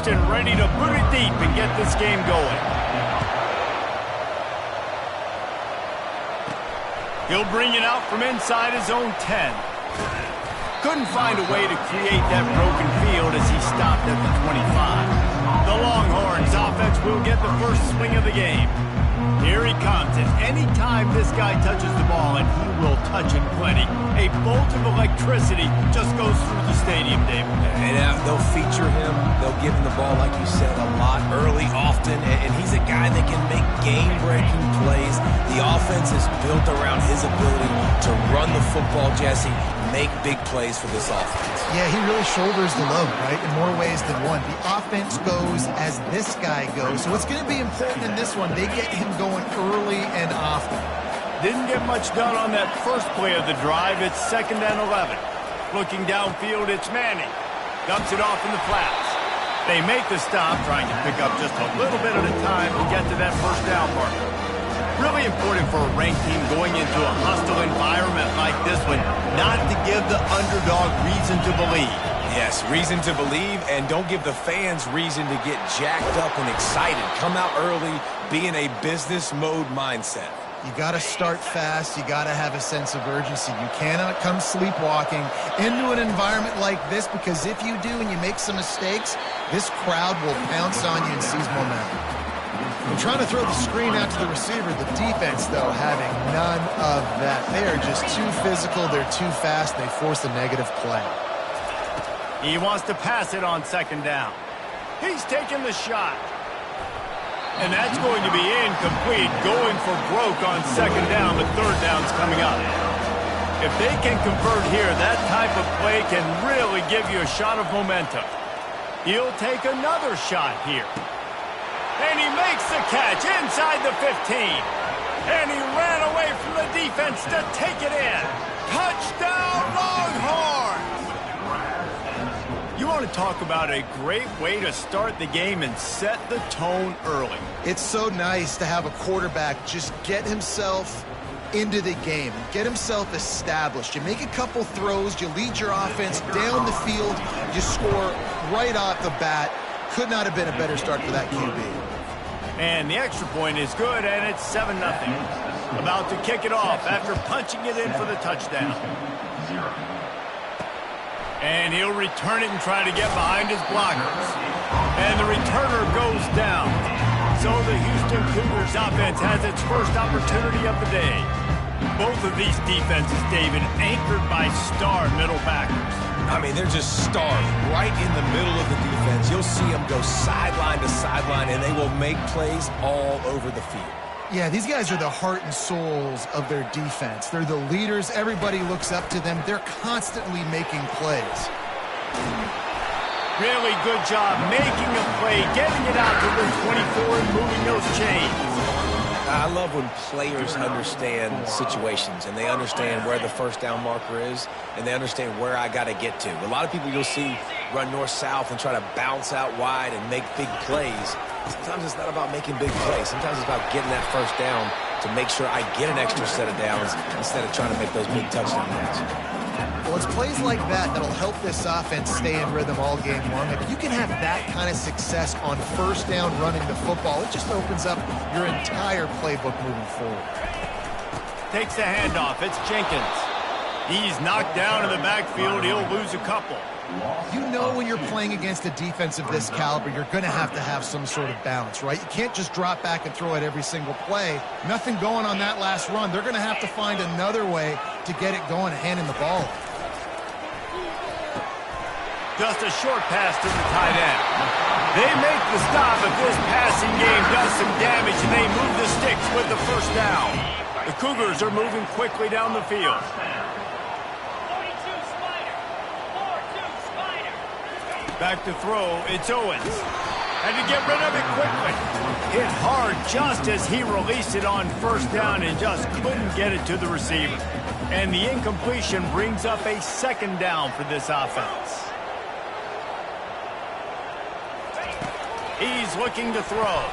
and ready to boot it deep and get this game going. He'll bring it out from inside his own 10. Couldn't find a way to create that broken field as he stopped at the 25. The Longhorns offense will get the first swing of the game. Here he comes, and anytime this guy touches the ball, and he will touch it plenty, a bolt of electricity just goes through the stadium, David. And they'll feature him. They'll give him the ball, like you said, a lot, early, often, and he's a guy that can make game-breaking plays. The offense is built around his ability to run the football, Jesse, make big plays for this offense. Yeah, he really shoulders the load, right, in more ways than one. The offense goes as this guy goes. So it's going to be important in this one. They get him going early and often. Didn't get much done on that first play of the drive. It's 2nd and 11. Looking downfield, it's Manning. Dumps it off in the flats. They make the stop, trying to pick up just a little bit at a time to get to that first down marker. Really important for a ranked team going into a hostile environment like this one, not to give the underdog reason to believe. Yes, reason to believe, and don't give the fans reason to get jacked up and excited. Come out early, be in a business mode mindset. You got to start fast. You got to have a sense of urgency. You cannot come sleepwalking into an environment like this, because if you do and you make some mistakes, this crowd will pounce on you and seize momentum. They're trying to throw the screen out to the receiver. The defense, though, having none of that. They are just too physical. They're too fast. They force a negative play. He wants to pass it on 2nd down. He's taking the shot. And that's going to be incomplete, going for broke on 2nd down, but 3rd down's coming up. If they can convert here, that type of play can really give you a shot of momentum. He'll take another shot here. And he makes the catch inside the 15. And he ran away from the defense to take it in. Touchdown, Longhorns! You want to talk about a great way to start the game and set the tone early. It's so nice to have a quarterback just get himself into the game, get himself established. You make a couple throws, you lead your offense down the field, you score right off the bat. Could not have been a better start for that QB. And the extra point is good, and it's 7-0. About to kick it off after punching it in for the touchdown. And he'll return it and try to get behind his blockers. And the returner goes down. So the Houston Cougars offense has its first opportunity of the day. Both of these defenses, David, anchored by star middle backers. I mean, they're just stars right in the middle of the defense. You'll see them go sideline to sideline, and they will make plays all over the field. Yeah, these guys are the heart and souls of their defense. They're the leaders. Everybody looks up to them. They're constantly making plays. Really good job making a play, getting it out to the 24 and moving those chains. I love when players understand situations and they understand where the first down marker is and they understand where I got to get to. A lot of people you'll see run north-south and try to bounce out wide and make big plays. Sometimes it's not about making big plays. Sometimes it's about getting that first down to make sure I get an extra set of downs instead of trying to make those big touchdown runs. Well, it's plays like that that'll help this offense stay in rhythm all game long. If you can have that kind of success on first down running the football, it just opens up your entire playbook moving forward. Takes the handoff. It's Jenkins. He's knocked down in the backfield. He'll lose a couple. You know when you're playing against a defense of this caliber, you're going to have some sort of balance, right? You can't just drop back and throw it every single play. Nothing going on that last run. They're going to have to find another way to get it going and handing the ball off. Just a short pass to the tight end. They make the stop if this passing game does some damage, and they move the sticks with the first down. The Cougars are moving quickly down the field. Back to throw, it's Owens. And to get rid of it quickly. Hit hard just as he released it on first down and just couldn't get it to the receiver. And the incompletion brings up a second down for this offense. He's looking to throw.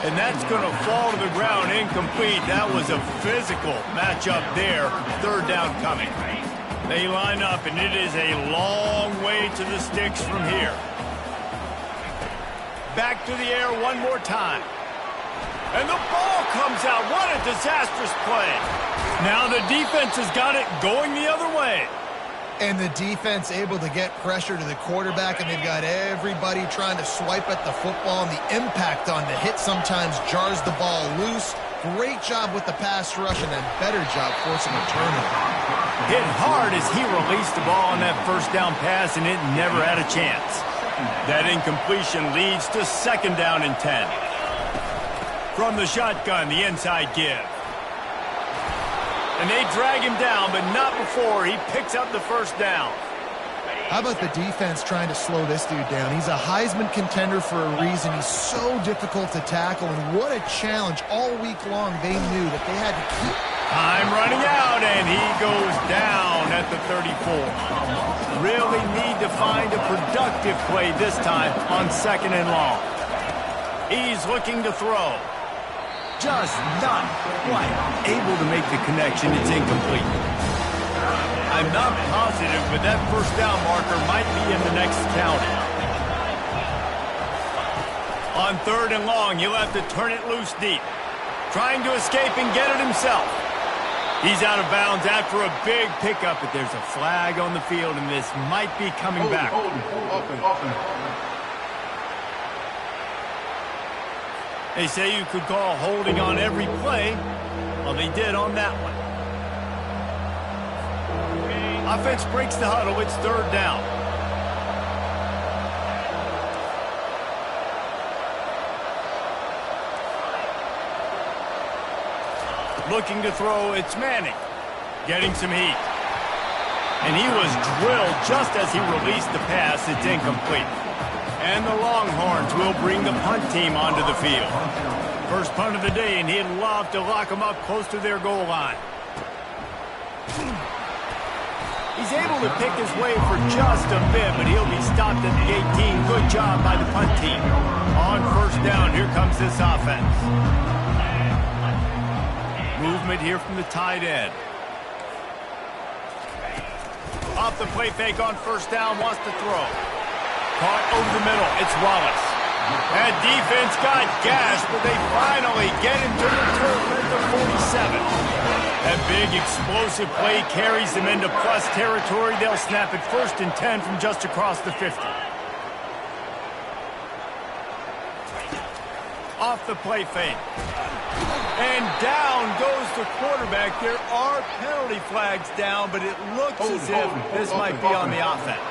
And that's going to fall to the ground incomplete. That was a physical matchup there. Third down coming. They line up, and it is a long way to the sticks from here. Back to the air one more time. And the ball comes out. What a disastrous play. Now the defense has got it going the other way. And the defense able to get pressure to the quarterback, and they've got everybody trying to swipe at the football, and the impact on the hit sometimes jars the ball loose. Great job with the pass rush, and then better job forcing a turnover. Hit hard as he released the ball on that first down pass, and it never had a chance. That incompletion leads to 2nd down and 10. From the shotgun, the inside give. And they drag him down, but not before he picks up the first down. How about the defense trying to slow this dude down? He's a Heisman contender for a reason. He's so difficult to tackle, and what a challenge all week long. They knew that they had to keep. Time running out, and he goes down at the 34. Really need to find a productive play this time on 2nd and long. He's looking to throw. Just not quite able to make the connection. It's incomplete. I'm not positive, but that first down marker might be in the next count. On 3rd and long, he'll have to turn it loose deep. Trying to escape and get it himself. He's out of bounds after a big pickup, but there's a flag on the field, and this might be coming back. They say you could call holding on every play. Well, they did on that one. Offense breaks the huddle. It's 3rd down. Looking to throw, it's Manning. Getting some heat. And he was drilled just as he released the pass. It's incomplete. And the Longhorns will bring the punt team onto the field. First punt of the day, and he'd love to lock them up close to their goal line. He's able to pick his way for just a bit, but he'll be stopped at the 18. Good job by the punt team. On 1st down, here comes this offense. Movement here from the tight end. Off the play fake on 1st down, wants to throw. Caught over the middle, it's Wallace. That defense got gashed, but they finally get him to the turf at the 47. That big explosive play carries them into plus territory. They'll snap it 1st and 10 from just across the 50. Off the play fake. And down goes the quarterback. There are penalty flags down, but it looks as if this might be on the offense.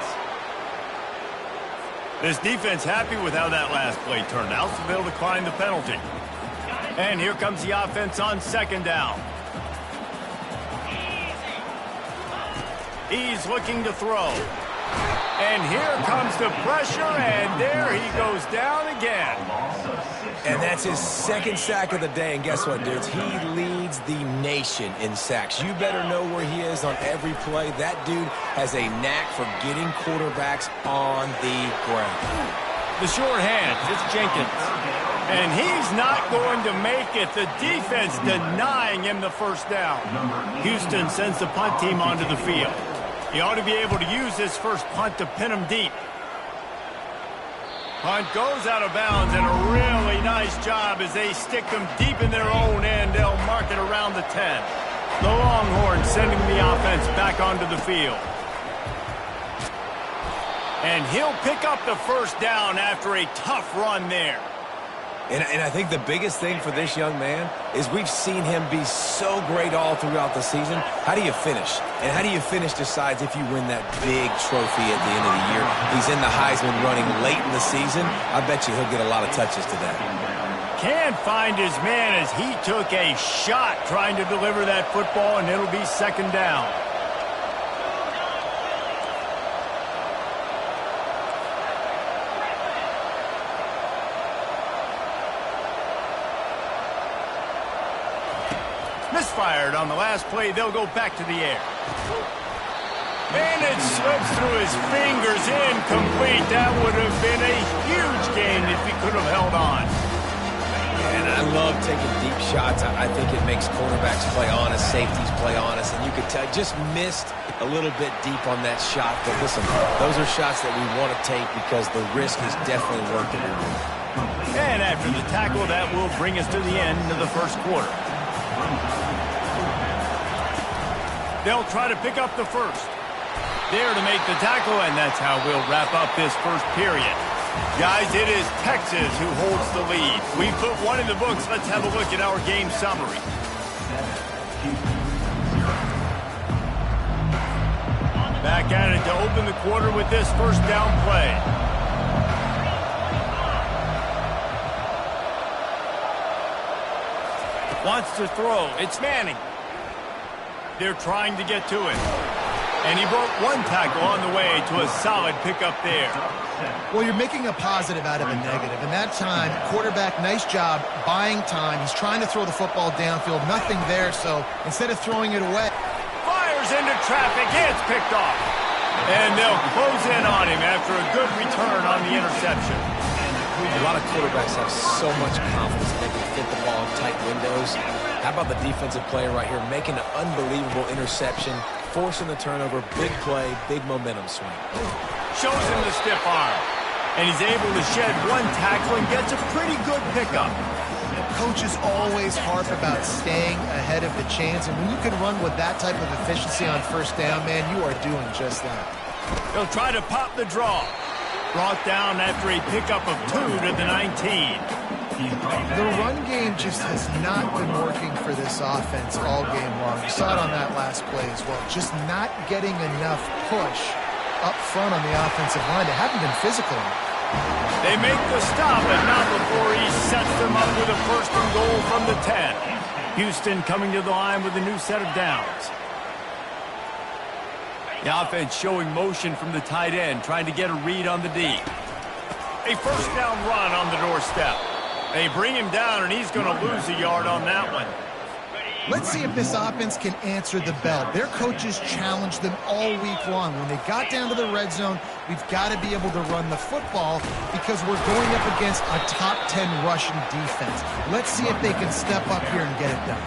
This defense happy with how that last play turned out, so they'll decline the penalty. And here comes the offense on 2nd down. He's looking to throw. And here comes the pressure, and there he goes down again. And that's his 2nd sack of the day, and guess what, dudes? He leads the nation in sacks. You better know where he is on every play. That dude has a knack for getting quarterbacks on the ground. The short hand, it's Jenkins. And he's not going to make it. The defense denying him the 1st down. Houston sends the punt team onto the field. He ought to be able to use this first punt to pin him deep. Punt goes out of bounds, and a really nice job as they stick them deep in their own end. They'll mark it around the 10. The Longhorns sending the offense back onto the field. And he'll pick up the 1st down after a tough run there. And I think the biggest thing for this young man is we've seen him be so great all throughout the season. How do you finish? And how do you finish decides if you win that big trophy at the end of the year. He's in the Heisman running late in the season. I bet you he'll get a lot of touches today. Can't find his man as he took a shot trying to deliver that football, and it'll be 2nd down. Misfired on the last play. They'll go back to the air. And it slips through his fingers. Incomplete. That would have been a huge gain if he could have held on. And I love taking deep shots. I think it makes quarterbacks play honest, safeties play honest. And you could tell, just missed a little bit deep on that shot. But listen, those are shots that we want to take because the risk is definitely worth it. And after the tackle, that will bring us to the end of the first quarter. They'll try to pick up the first. There to make the tackle, and that's how we'll wrap up this first period. Guys, it is Texas who holds the lead. We put one in the books. Let's have a look at our game summary. Back at it to open the quarter with this first down play. Wants to throw. It's Manning. They're trying to get to it. And he broke one tackle on the way to a solid pickup there. Well, you're making a positive out of a negative. And that time, quarterback, nice job buying time. He's trying to throw the football downfield. Nothing there, so instead of throwing it away. Fires into traffic. It's picked off. And they'll close in on him after a good return on the interception. A lot of quarterbacks have so much confidence that they can fit the ball in tight windows. How about the defensive player right here making an unbelievable interception, forcing the turnover, big play, big momentum swing. Shows him the stiff arm. And he's able to shed one tackle and gets a pretty good pickup. Coaches always harp about staying ahead of the chains, and when you can run with that type of efficiency on first down, man, you are doing just that. They'll try to pop the draw. Brought down after a pickup of 2 to the 19. The run game just has not been working for this offense all game long. You saw it on that last play as well. Just not getting enough push up front on the offensive line. They haven't been physical enough. They make the stop, but not before he sets them up with a first and goal from the 10. Houston coming to the line with a new set of downs. The offense showing motion from the tight end, trying to get a read on the D. A first down run on the doorstep. They bring him down, and he's going to lose a yard on that one. Let's see if this offense can answer the bell. Their coaches challenged them all week long. When they got down to the red zone, we've got to be able to run the football because we're going up against a top 10 rushing defense. Let's see if they can step up here and get it done.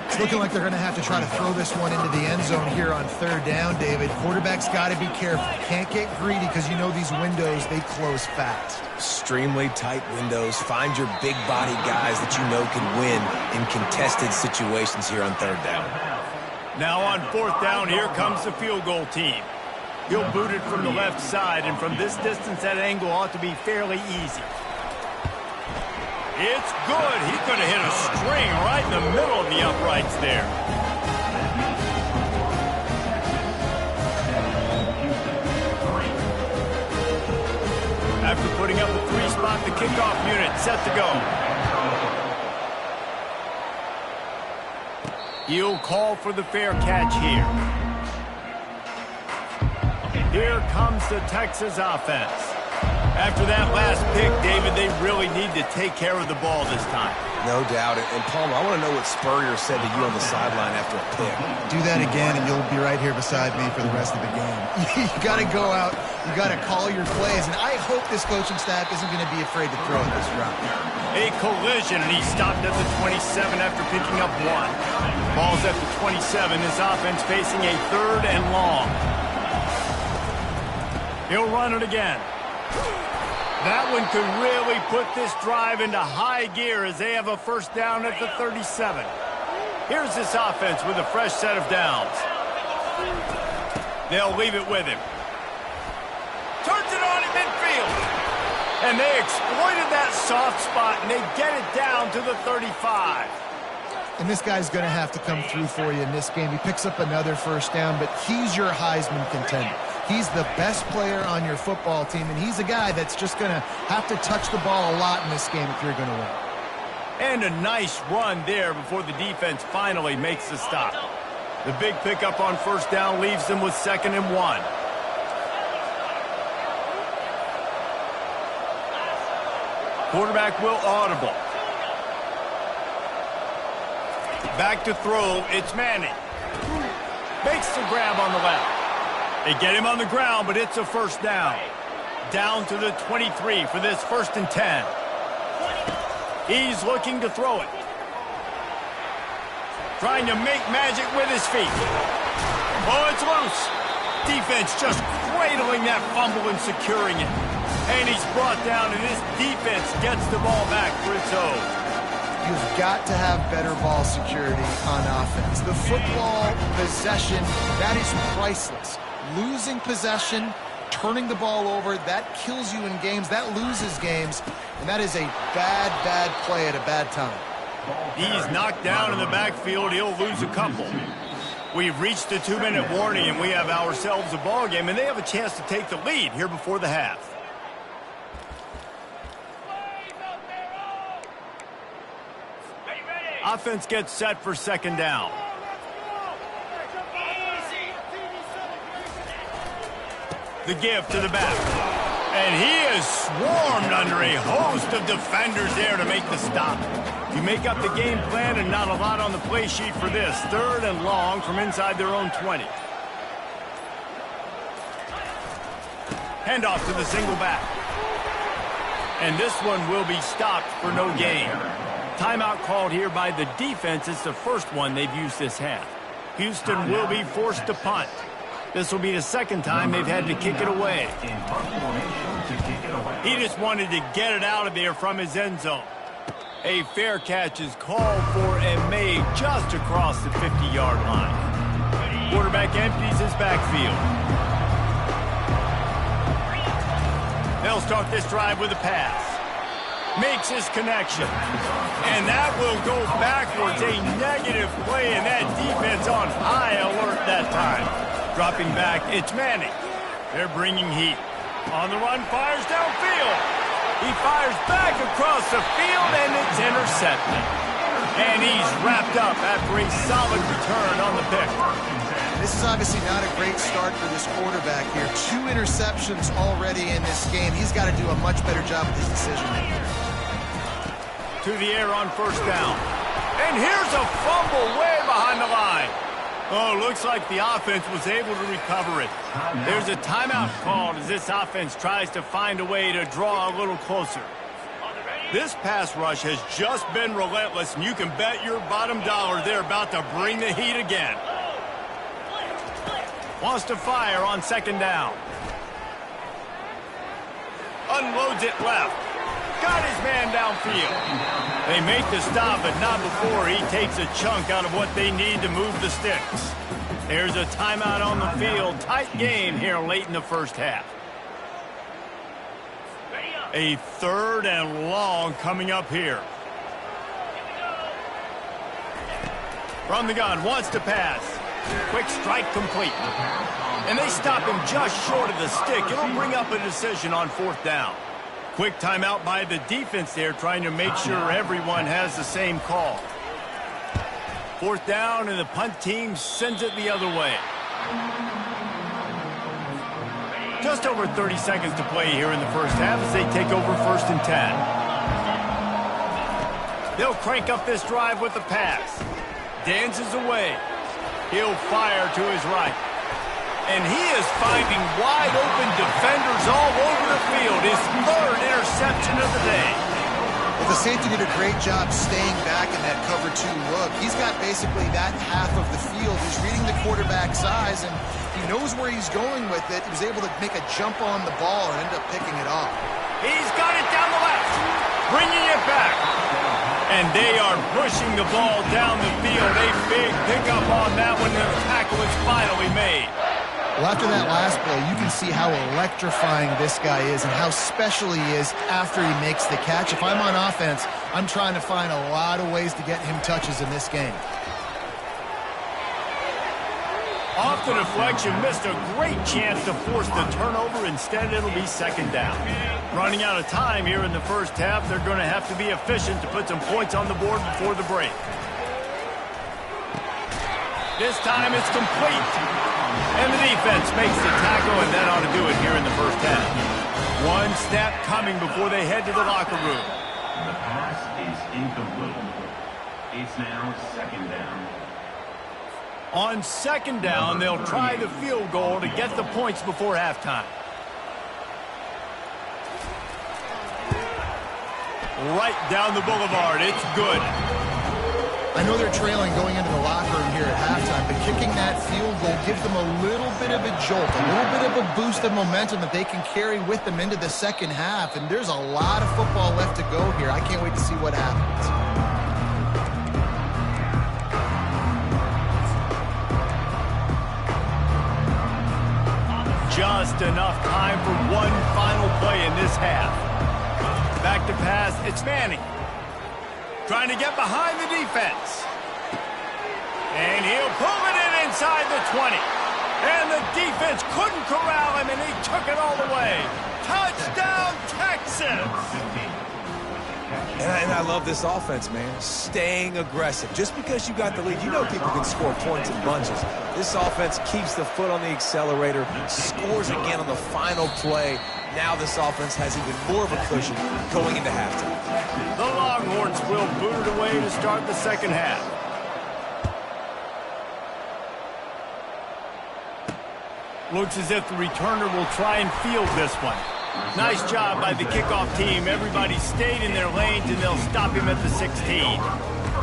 It's looking like they're going to have to try to throw this one into the end zone here on third down, David. Quarterback's got to be careful. Can't get greedy because you know these windows, they close fast. Extremely tight windows. Find your big body guys that you know can win in contested situations here on third down. Now on fourth down, here comes the field goal team. He'll boot it from the left side, and from this distance, that angle ought to be fairly easy. It's good. He's going to hit a string right in the middle of the uprights there. After putting up a 3-spot, the kickoff unit set to go. He'll call for the fair catch here. Here comes the Texas offense. After that last pick, David, they really need to take care of the ball this time. No doubt. And Palmer, I want to know what Spurrier said to you on the sideline after a pick. Do that again, and you'll be right here beside me for the rest of the game. You got to go out. You got to call your plays, and I hope this coaching staff isn't going to be afraid to throw this route. A collision, and he stopped at the 27 after picking up 1. Ball's at the 27. This offense facing a third and long. He'll run it again. That one could really put this drive into high gear as they have a first down at the 37. Here's this offense with a fresh set of downs. They'll leave it with him. Turns it on in midfield. And they exploited that soft spot, and they get it down to the 35. And this guy's going to have to come through for you in this game. He picks up another first down, but he's your Heisman contender. He's the best player on your football team, and he's a guy that's just going to have to touch the ball a lot in this game if you're going to win. And a nice run there before the defense finally makes the stop. The big pickup on first down leaves them with 2nd and 1. Quarterback will audible. Back to throw, it's Manning. Makes the grab on the left. They get him on the ground, but it's a first down. Down to the 23 for this 1st and 10. He's looking to throw it. Trying to make magic with his feet. Oh, it's loose. Defense just cradling that fumble and securing it. And he's brought down, and this defense gets the ball back for its own. You've got to have better ball security on offense. The football possession, that is priceless. Losing possession, turning the ball over, that kills you in games, that loses games, and that is a bad, bad play at a bad time. He's knocked down in the backfield. He'll lose a couple. We've reached the 2-minute warning, and we have ourselves a ball game, and they have a chance to take the lead here before the half. Offense gets set for second down. The give to the back. And he is swarmed under a host of defenders there to make the stop. You make up the game plan and not a lot on the play sheet for this. 3rd and long from inside their own 20. Handoff to the single back. And this one will be stopped for no gain. Timeout called here by the defense. It's the first one they've used this half. Houston will be forced to punt. This will be the second time they've had to kick it away. He just wanted to get it out of there from his end zone. A fair catch is called for and made just across the 50-yard line. Quarterback empties his backfield. They'll start this drive with a pass. Makes his connection. And that will go backwards. A negative play, and that defense on high alert that time. Dropping back, it's Manning. They're bringing heat. On the run, fires downfield. He fires back across the field, and it's intercepted. And he's wrapped up after a solid return on the pick. This is obviously not a great start for this quarterback here. 2 interceptions already in this game. He's got to do a much better job with his decision-making. To the air on first down. And here's a fumble way behind the line. Oh, looks like the offense was able to recover it. There's a timeout called as this offense tries to find a way to draw a little closer. This pass rush has just been relentless, and you can bet your bottom dollar they're about to bring the heat again. Wants to fire on second down. Unloads it left. Got his man downfield. They make the stop, but not before he takes a chunk out of what they need to move the sticks. There's a timeout on the field. Tight game here late in the first half. A 3rd and long coming up here. From the gun, wants to pass. Quick strike complete. And they stop him just short of the stick. It'll bring up a decision on 4th down. Quick timeout by the defense there, trying to make sure everyone has the same call. 4th down, and the punt team sends it the other way. Just over 30 seconds to play here in the first half as they take over 1st and 10. They'll crank up this drive with the pass. Dances away. He'll fire to his right. And he is finding wide-open defenders all over the field. His 3rd interception of the day. Well, the safety did a great job staying back in that cover 2 look. He's got basically that half of the field. He's reading the quarterback's eyes, and he knows where he's going with it. He was able to make a jump on the ball and end up picking it off. He's got it down the left, bringing it back. And they are pushing the ball down the field. A big pickup on that one, and the tackle is finally made. Well, after that last play, you can see how electrifying this guy is and how special he is after he makes the catch. If I'm on offense, I'm trying to find a lot of ways to get him touches in this game. Off the deflection, missed a great chance to force the turnover. Instead, it'll be second down. Running out of time here in the first half, they're going to have to be efficient to put some points on the board before the break. This time it's complete. And the defense makes the tackle, and that ought to do it here in the first half. One snap coming before they head to the locker room. The pass is incomplete. It's now second down. On second down, they'll try the field goal to get the points before halftime. Right down the boulevard. It's good. I know they're trailing going into the locker room here at halftime, but kicking that field goal gives them a little bit of a jolt, a little bit of a boost of momentum that they can carry with them into the second half. And there's a lot of football left to go here. I can't wait to see what happens. Just enough time for one final play in this half. Back to pass, it's Manning. Trying to get behind the defense. And he'll pull it in inside the 20. And the defense couldn't corral him, and he took it all the way. Touchdown, Texas! And I love this offense, man. Staying aggressive. Just because you got the lead, you know people can score points in bunches. This offense keeps the foot on the accelerator, scores again on the final play. Now this offense has even more of a cushion going into halftime. The Longhorns will boot it away to start the second half. Looks as if the returner will try and field this one. Nice job by the kickoff team. Everybody stayed in their lanes, and they'll stop him at the 16.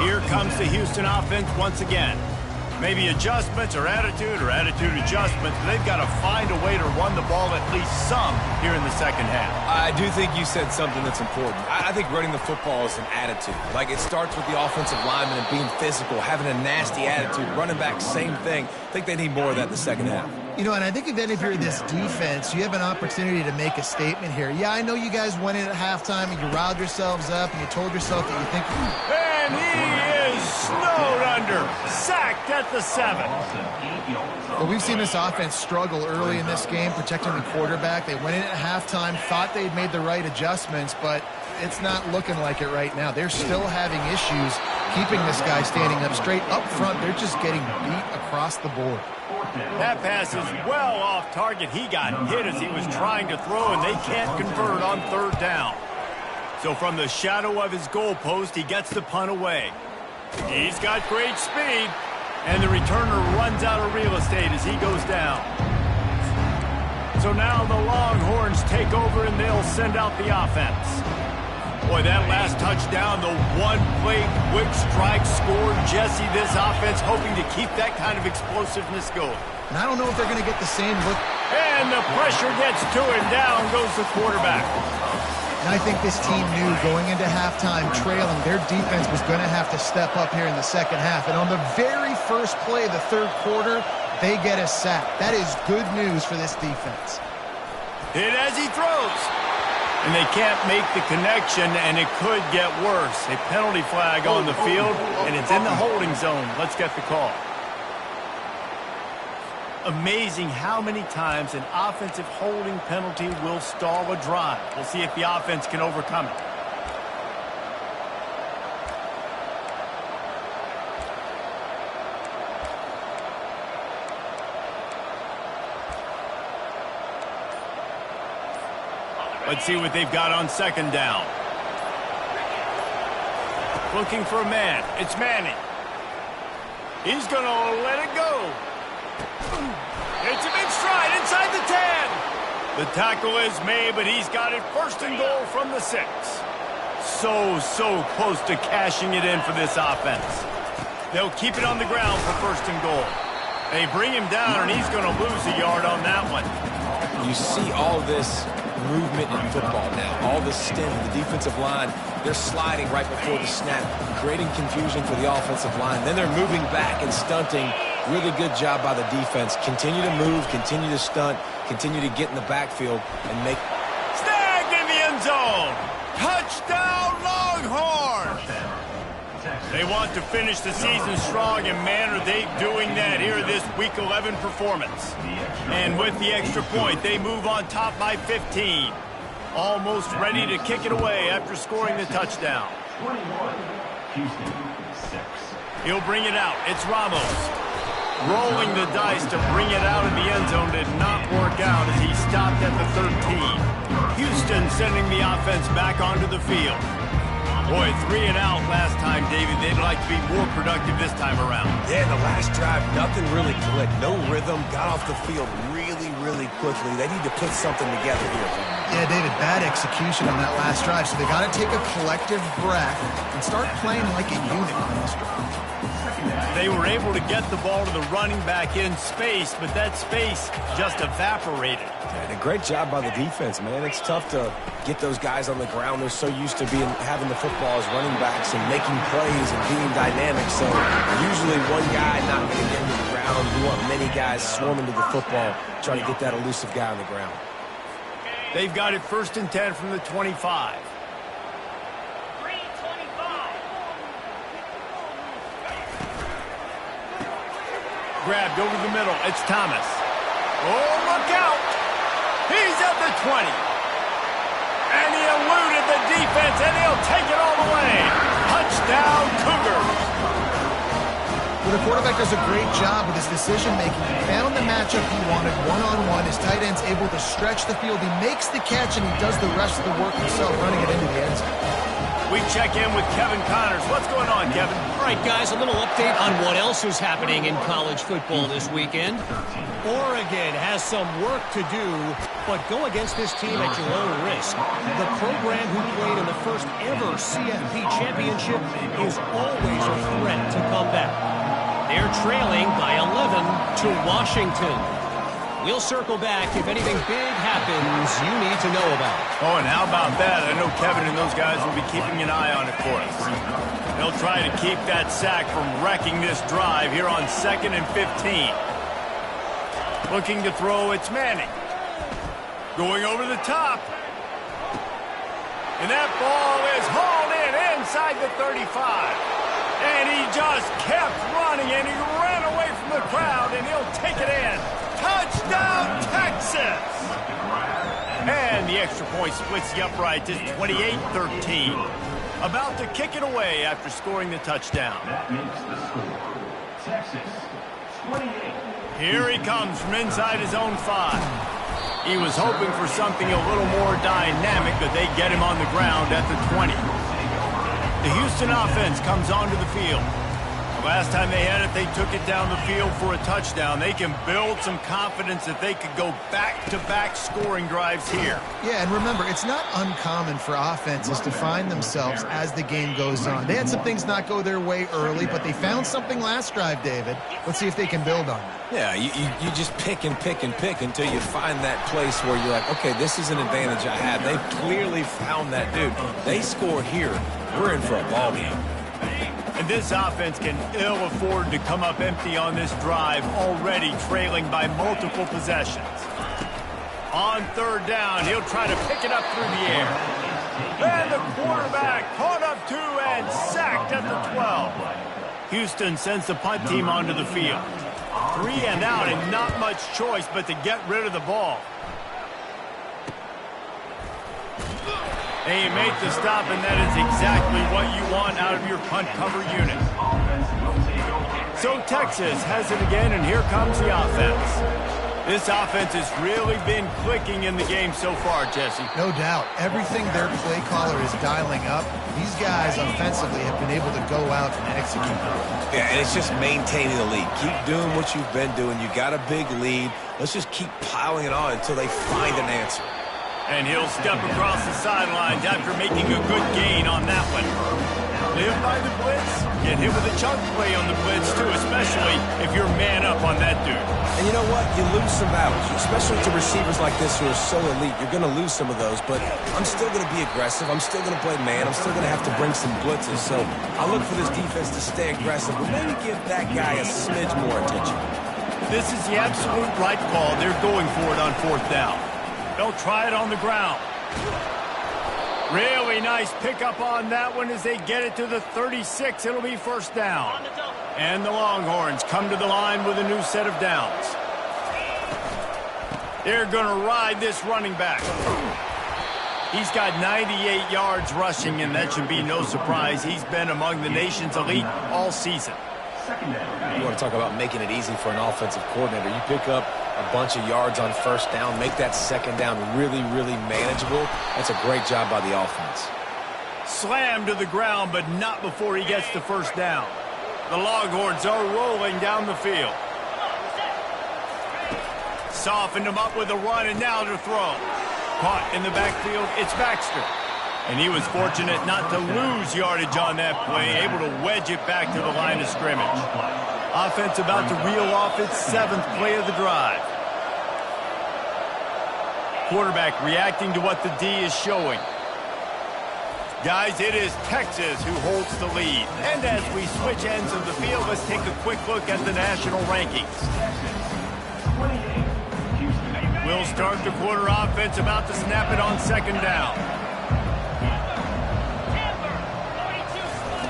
Here comes the Houston offense once again. Maybe adjustments or attitude adjustments. They've got to find a way to run the ball at least some here in the second half. I do think you said something that's important. I think running the football is an attitude. Like, it starts with the offensive lineman and being physical, having a nasty attitude. Running back, same thing. I think they need more of that in the second half. You know, and I think if you're this defense, you have an opportunity to make a statement here. Yeah, I know you guys went in at halftime and you riled yourselves up and you told yourself that you think... And he is snowed under, sacked at the 7. Well, we've seen this offense struggle early in this game, protecting the quarterback. They went in at halftime, thought they'd made the right adjustments, but it's not looking like it right now. They're still having issues keeping this guy standing up straight. Up front, they're just getting beat across the board. That pass is well off target. He got hit as he was trying to throw, and they can't convert on third down. So from the shadow of his goalpost, he gets the punt away. He's got great speed, and the returner runs out of real estate as he goes down. So now the Longhorns take over, and they'll send out the offense. Boy, that last touchdown, the one-play quick strike scored. Jesse, this offense hoping to keep that kind of explosiveness going. And I don't know if they're going to get the same look. And the pressure gets to him. Down goes the quarterback. And I think this team knew going into halftime trailing, their defense was going to have to step up here in the second half. And on the very first play of the third quarter, they get a sack. That is good news for this defense. Hit as he throws. And they can't make the connection, and it could get worse. A penalty flag on the field, and it's in the holding zone. Let's get the call. Amazing how many times an offensive holding penalty will stall a drive. We'll see if the offense can overcome it. Let's see what they've got on second down. Looking for a man. It's Manning. He's going to let it go. It's him in stride inside the 10. The tackle is made, but he's got it first and goal from the 6. So close to cashing it in for this offense. They'll keep it on the ground for first and goal. They bring him down, and he's going to lose a yard on that one. You see all this movement in football now. All the stem, the defensive line, they're sliding right before the snap, creating confusion for the offensive line. Then they're moving back and stunting. Really good job by the defense. Continue to move, continue to stunt, continue to get in the backfield and make... Snagged in the end zone! Touchdown, Longhorns! They want to finish the season strong, and man, are they doing that here in this Week 11 performance. And with the extra point, they move on top by 15. Almost ready to kick it away after scoring the touchdown. 21, Houston, 6. He'll bring it out. It's Ramos. Rolling the dice to bring it out of the end zone did not work out as he stopped at the 13. Houston sending the offense back onto the field. Boy, 3 and out last time, David. They'd like to be more productive this time around. Yeah, the last drive, nothing really clicked. No rhythm, got off the field really really quickly. They need to put something together here. Yeah, David, bad execution on that last drive. So they got to take a collective breath and start playing like a unit on this drive. They were able to get the ball to the running back in space, but that space just evaporated. And a great job by the defense, man. It's tough to get those guys on the ground. They're so used to having the football as running backs and making plays and being dynamic. So usually one guy not going to get to the ground. You want many guys swarming to the football, trying to get that elusive guy on the ground. They've got it 1st and 10 from the 25. Grabbed over the middle. It's Thomas. Oh, look out. He's at the 20. And he eluded the defense, and he'll take it all the way. Touchdown, Cougars. Well, the quarterback does a great job with his decision-making. He found the matchup he wanted one-on-one. His tight end's able to stretch the field. He makes the catch, and he does the rest of the work himself, running it into the end zone. We check in with Kevin Connors. What's going on, Kevin? All right, guys, a little update on what else is happening in college football this weekend. Oregon has some work to do, but go against this team at your own risk. The program who played in the first ever CFP championship is always a threat to come back. They're trailing by 11 to Washington. We'll circle back if anything big happens you need to know about. Oh, and how about that? I know Kevin and those guys will be keeping an eye on it for us. They'll try to keep that sack from wrecking this drive here on 2nd and 15. Looking to throw, it's Manning. Going over the top. And that ball is hauled in inside the 35. And he just kept running, and he ran away from the crowd, and he'll take it in. Touchdown, Texas! And the extra point splits the uprights. It's 28-13. About to kick it away after scoring the touchdown. That makes the score. Texas, 28. Here he comes from inside his own 5. He was hoping for something a little more dynamic, but they get him on the ground at the 20. The Houston offense comes onto the field. Last time they had it, they took it down the field for a touchdown. They can build some confidence that they could go back-to-back scoring drives here. Yeah, and remember, it's not uncommon for offenses to find themselves as the game goes on. They had some things not go their way early, but they found something last drive, David. Let's see if they can build on that. Yeah, you just pick and pick and pick until you find that place where you're like, okay, this is an advantage I have. They've clearly found that dude. They score here. We're in for a ball game. And this offense can ill afford to come up empty on this drive, already trailing by multiple possessions. On 3rd down, he'll try to pick it up through the air. And the quarterback caught up to and sacked at the 12. Houston sends the punt team onto the field. 3 and out, and not much choice but to get rid of the ball. And you make the stop, and that is exactly what you want out of your punt cover unit. So Texas has it again, and here comes the offense. This offense has really been clicking in the game so far, Jesse. No doubt. Everything their play caller is dialing up, these guys offensively have been able to go out and execute. Yeah, and it's just maintaining the lead. Keep doing what you've been doing. You got a big lead. Let's just keep piling it on until they find an answer. And he'll step across the sidelines after making a good gain on that one. Live by the blitz. Get hit with a chunk play on the blitz, too, especially if you're man up on that dude. And you know what? You lose some battles, especially to receivers like this who are so elite. You're going to lose some of those, but I'm still going to be aggressive. I'm still going to play man. I'm still going to have to bring some blitzes. So I look for this defense to stay aggressive, but maybe give that guy a smidge more attention. This is the absolute right call. They're going for it on 4th down. They'll try it on the ground. Really nice pickup on that one as they get it to the 36. It'll be 1st down. And the Longhorns come to the line with a new set of downs. They're going to ride this running back. He's got 98 yards rushing, and that should be no surprise. He's been among the nation's elite all season. You want to talk about making it easy for an offensive coordinator. You pick up a bunch of yards on 1st down, make that 2nd down really, really manageable. That's a great job by the offense. Slammed to the ground, but not before he gets to 1st down. The Longhorns are rolling down the field. softened him up with a run, and now to throw. Caught in the backfield, it's Baxter. And he was fortunate not to lose yardage on that play, able to wedge it back to the line of scrimmage. Offense about to reel off its 7th play of the drive. Quarterback reacting to what the D is showing. Guys, it is Texas who holds the lead. And as we switch ends of the field, let's take a quick look at the national rankings. We'll start the quarter offense, about to snap it on 2nd down.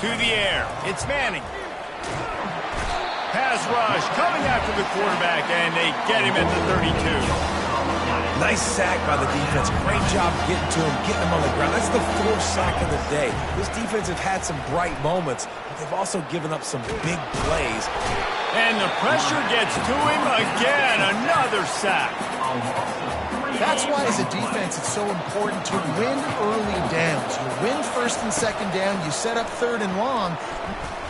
To the air, it's Manning. Pass rush coming after the quarterback, and they get him at the 32. Nice sack by the defense. Great job getting to him, getting him on the ground. That's the 4th sack of the day. This defense have had some bright moments, but they've also given up some big plays. And the pressure gets to him again. Another sack. That's why, as a defense, it's so important to win early downs. You win 1st and 2nd down. You set up 3rd and long.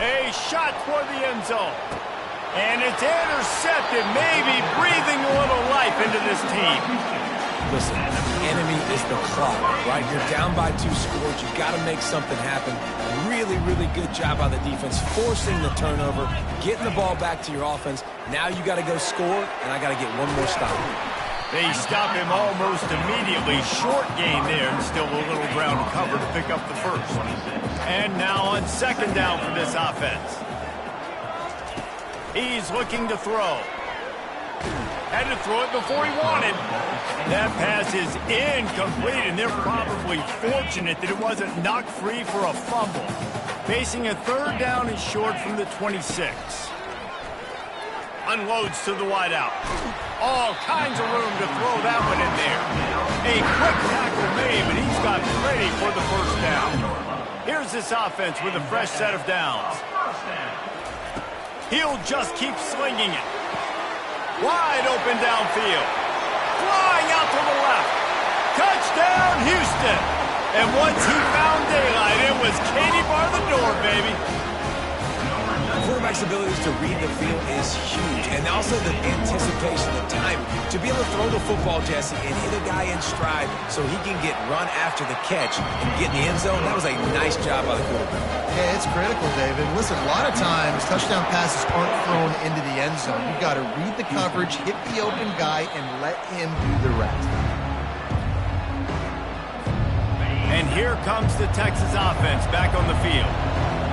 A shot toward the end zone. And it's intercepted, maybe breathing a little life into this team. Listen, the enemy is the clock, right? You're down by 2 scores. You've got to make something happen. Really, really good job by the defense, forcing the turnover, getting the ball back to your offense. Now you got to go score, and I got to get one more stop. They stop him almost immediately. Short gain there, and still a little ground to cover to pick up the 1st. And now on 2nd down for this offense. He's looking to throw. Had to throw it before he wanted. That pass is incomplete, and they're probably fortunate that it wasn't knocked free for a fumble. Facing a 3rd down and short from the 26. Unloads to the wideout. All kinds of room to throw that one in there. A quick tackle made, but he's got plenty for the 1st down. Here's this offense with a fresh set of downs. He'll just keep slinging it. Wide open downfield. Flying out to the left. Touchdown, Houston. And once he found daylight, it was Katie bar the door, baby. The quarterback's abilities to read the field is huge. And also the anticipation, the timing. To be able to throw the football, Jesse, and hit a guy in stride so he can get run after the catch and get in the end zone, that was a nice job by the quarterback. Yeah, it's critical, David. Listen, a lot of times touchdown passes aren't thrown into the end zone. You've got to read the coverage, hit the open guy, and let him do the rest. And here comes the Texas offense back on the field.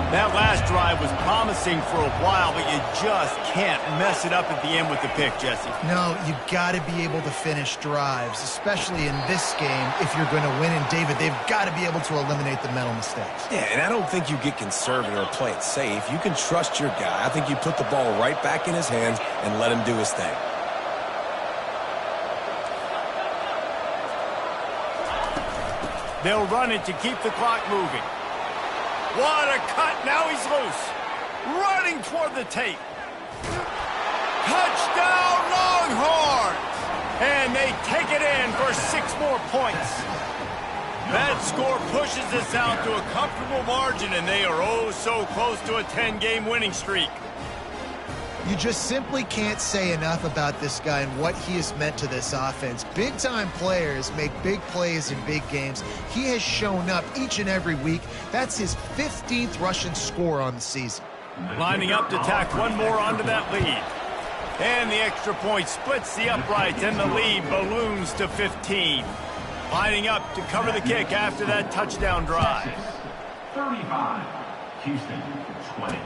That last drive was promising for a while, but you just can't mess it up at the end with the pick, Jesse. No, you got to be able to finish drives, especially in this game if you're going to win. And, David, they've got to be able to eliminate the mental mistakes. Yeah, and I don't think you get conservative or play it safe. You can trust your guy. I think you put the ball right back in his hands and let him do his thing. They'll run it to keep the clock moving. What a cut. Now he's loose. Running toward the tape. Touchdown, Longhorns! And they take it in for 6 more points. That score pushes us out to a comfortable margin, and they are oh so close to a 10-game winning streak. You just simply can't say enough about this guy and what he has meant to this offense. Big-time players make big plays in big games. He has shown up each and every week. That's his 15th rushing score on the season. Lining up to tack one more onto that lead. And the extra point splits the uprights, and the lead balloons to 15. Lining up to cover the kick after that touchdown drive. 35, Houston, 20.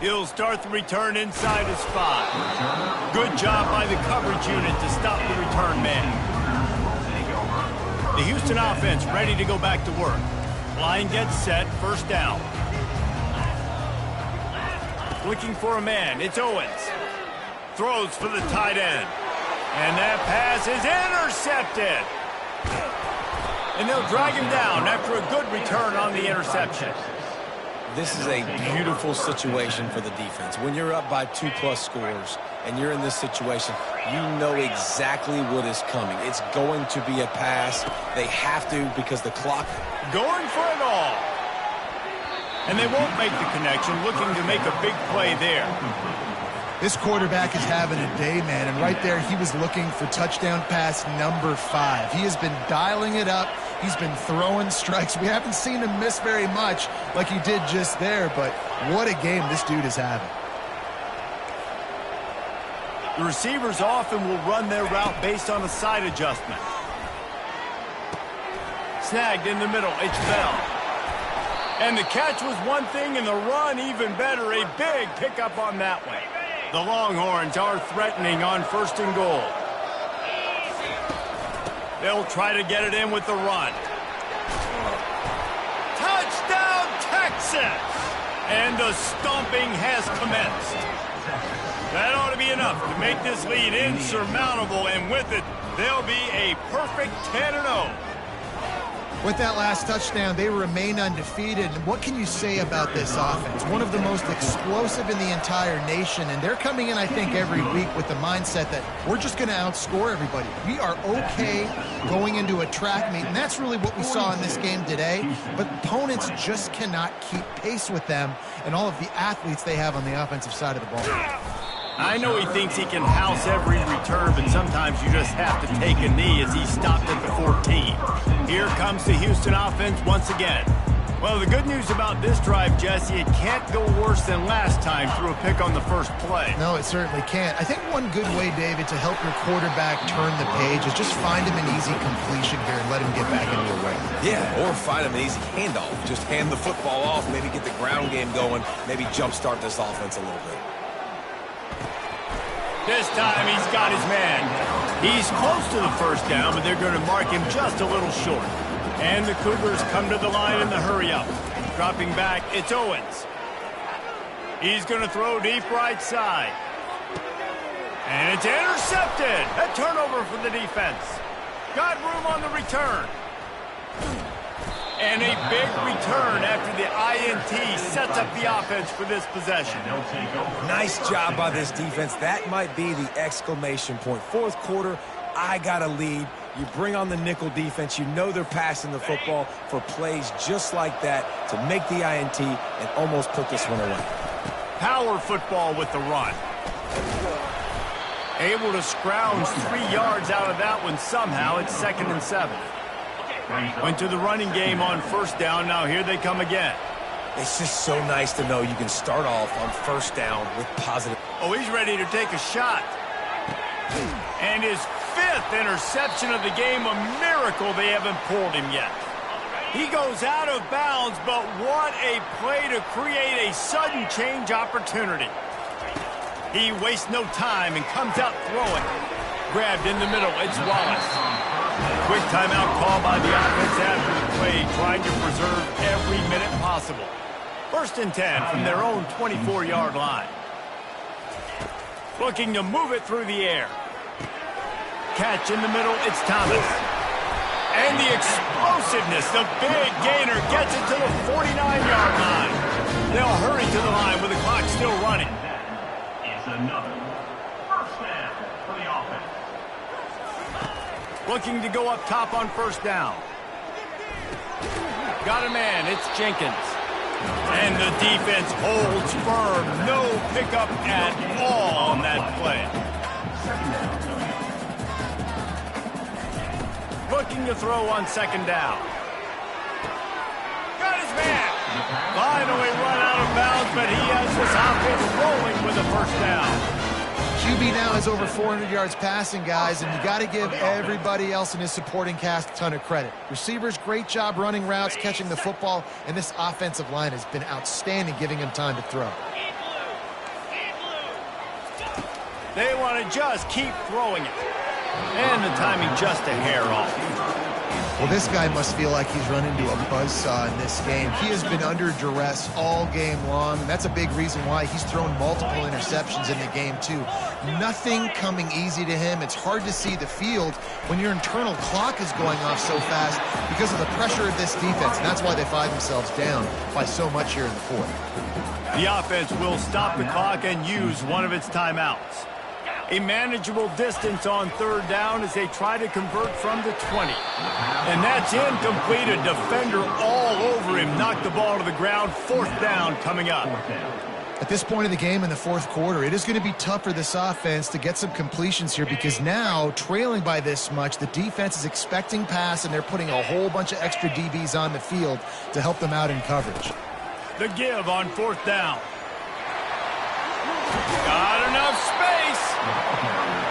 He'll start the return inside his 5. Good job by the coverage unit to stop the return man. The Houston offense ready to go back to work. Line gets set, 1st down. Looking for a man, it's Owens. Throws for the tight end. And that pass is intercepted. And they'll drag him down after a good return on the interception. This is a beautiful situation for the defense. When you're up by 2+ scores and you're in this situation, you know exactly what is coming. It's going to be a pass. They have to because the clock... Going for it all. And they won't make the connection, looking to make a big play there. This quarterback is having a day, man, and right there he was looking for touchdown pass number 5. He has been dialing it up. He's been throwing strikes. We haven't seen him miss very much like he did just there, but what a game this dude is having. The receivers often will run their route based on a side adjustment. Snagged in the middle, it's Bell. And the catch was one thing, and the run even better. A big pickup on that one. The Longhorns are threatening on 1st and goal. They'll try to get it in with the run. Touchdown, Texas! And the stomping has commenced. That ought to be enough to make this lead insurmountable, and with it, they'll be a perfect 10-0. With that last touchdown, they remain undefeated. And what can you say about this offense? One of the most explosive in the entire nation, and they're coming in, I think, every week with the mindset that we're just going to outscore everybody. We are okay going into a track meet, and that's really what we saw in this game today. But opponents just cannot keep pace with them and all of the athletes they have on the offensive side of the ball. I know he thinks he can house every return, but sometimes you just have to take a knee as he stopped at the 14. Here comes the Houston offense once again. Well, the good news about this drive, Jesse, it can't go worse than last time through a pick on the first play. No, it certainly can't. I think one good way, David, to help your quarterback turn the page is just find him an easy completion here and let him get back into a way. Yeah, or find him an easy handoff. Just hand the football off, maybe get the ground game going, maybe jumpstart this offense a little bit. This time he's got his man. He's close to the first down, but they're going to mark him just a little short. And the Cougars come to the line in the hurry-up. Dropping back, it's Owens. He's going to throw deep right side. And it's intercepted. A turnover for the defense. Got room on the return. And a big return after the INT sets up the offense for this possession. Nice job by this defense. That might be the exclamation point. Fourth quarter, I got a lead. You bring on the nickel defense. You know they're passing the football for plays just like that to make the INT and almost put this one away. Power football with the run. Able to scrounge 3 yards out of that one somehow. It's 2nd and 7. Went to the running game on first down. Now here they come again. It's just so nice to know you can start off on first down with positive. Oh, he's ready to take a shot. And his 5th interception of the game, a miracle they haven't pulled him yet. He goes out of bounds, but what a play to create a sudden change opportunity. He wastes no time and comes out throwing. Grabbed in the middle, it's Wallace. Quick timeout call by the offense after the play, trying to preserve every minute possible. 1st and 10 from their own 24-yard line. Looking to move it through the air. Catch in the middle, it's Thomas. And the explosiveness, the big gainer gets it to the 49-yard line. They'll hurry to the line with the clock still running. It's another first down for the offense. Looking to go up top on first down. Got a man, it's Jenkins. And the defense holds firm. No pickup at all on that play. Looking to throw on 2nd down. Got his man. Finally run out of bounds, but he has this offense rolling with a first down. QB now has over 400 yards passing, guys, and you got to give everybody else in his supporting cast a ton of credit. Receivers, great job running routes, catching the football, and this offensive line has been outstanding, giving him time to throw. They want to just keep throwing it. And the timing just a hair off. Well, this guy must feel like he's run into a buzzsaw in this game. He has been under duress all game long, and that's a big reason why he's thrown multiple interceptions in the game, too. Nothing coming easy to him. It's hard to see the field when your internal clock is going off so fast because of the pressure of this defense, and that's why they find themselves down by so much here in the 4th. The offense will stop the clock and use one of its timeouts. A manageable distance on 3rd down as they try to convert from the 20. And that's incomplete. A defender all over him. Knocked the ball to the ground. 4th down coming up. At this point of the game in the fourth quarter, it is going to be tough for this offense to get some completions here because now, trailing by this much, the defense is expecting pass, and they're putting a whole bunch of extra DBs on the field to help them out in coverage. The give on fourth down. Got enough space.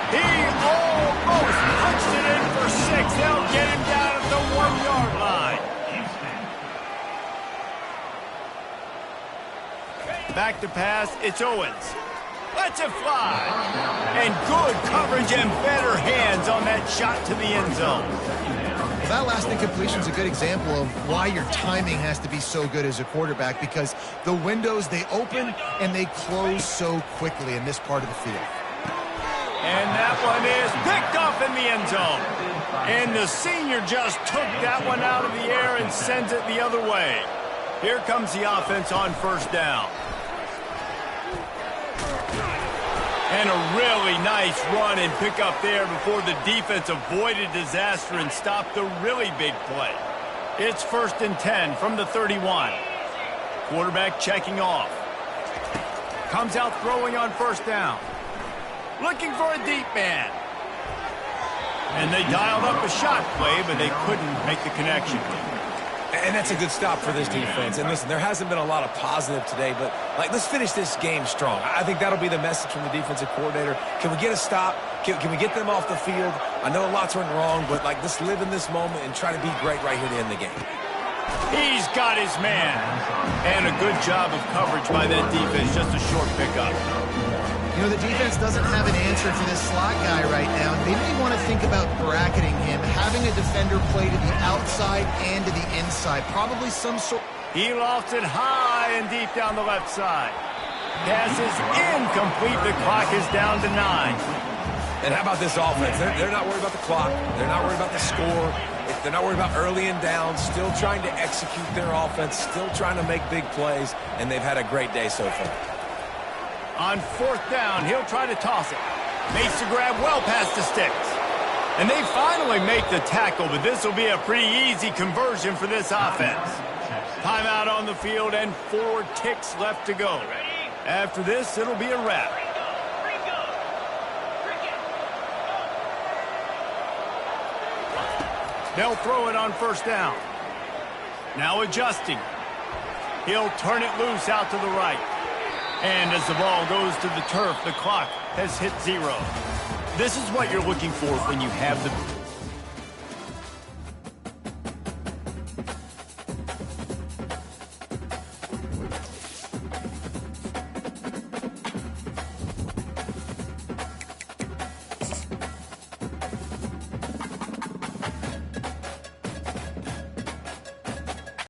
He almost punched it in for 6. They'll get him down at the 1-yard line. Back to pass, it's Owens. Lets it fly. And good coverage and better hands on that shot to the end zone. That last incompletion is a good example of why your timing has to be so good as a quarterback, because the windows, they open and they close so quickly in this part of the field. And that one is picked off in the end zone. And the senior just took that one out of the air and sends it the other way. Here comes the offense on first down. And a really nice run and pick up there before the defense avoided disaster and stopped the really big play. It's 1st and 10 from the 31. Quarterback checking off. Comes out throwing on first down. Looking for a deep man. And they dialed up a shot play, but they couldn't make the connection. And that's a good stop for this defense. And listen, there hasn't been a lot of positive today, but let's finish this game strong. I think that'll be the message from the defensive coordinator. Can we get a stop? Can we get them off the field? I know lots went wrong, but let's live in this moment and try to be great right here to end the game. He's got his man. And a good job of coverage by that defense. Just a short pickup. You know, the defense doesn't have an answer for this slot guy right now. They may want to think about bracketing him, having a defender play to the outside and to the inside. Probably some sort. He lofts it high and deep down the left side. Pass is incomplete. The clock is down to 9. And how about this offense? They're not worried about the clock. They're not worried about the score. They're not worried about early and down. Still trying to execute their offense. Still trying to make big plays. And they've had a great day so far. On fourth down, he'll try to toss it. Makes the grab well past the sticks. And they finally make the tackle, but this will be a pretty easy conversion for this offense. Timeout on the field and 4 ticks left to go. After this, it'll be a wrap. They'll throw it on first down. Now adjusting. He'll turn it loose out to the right. And as the ball goes to the turf, the clock has hit 0. This is what you're looking for when you have the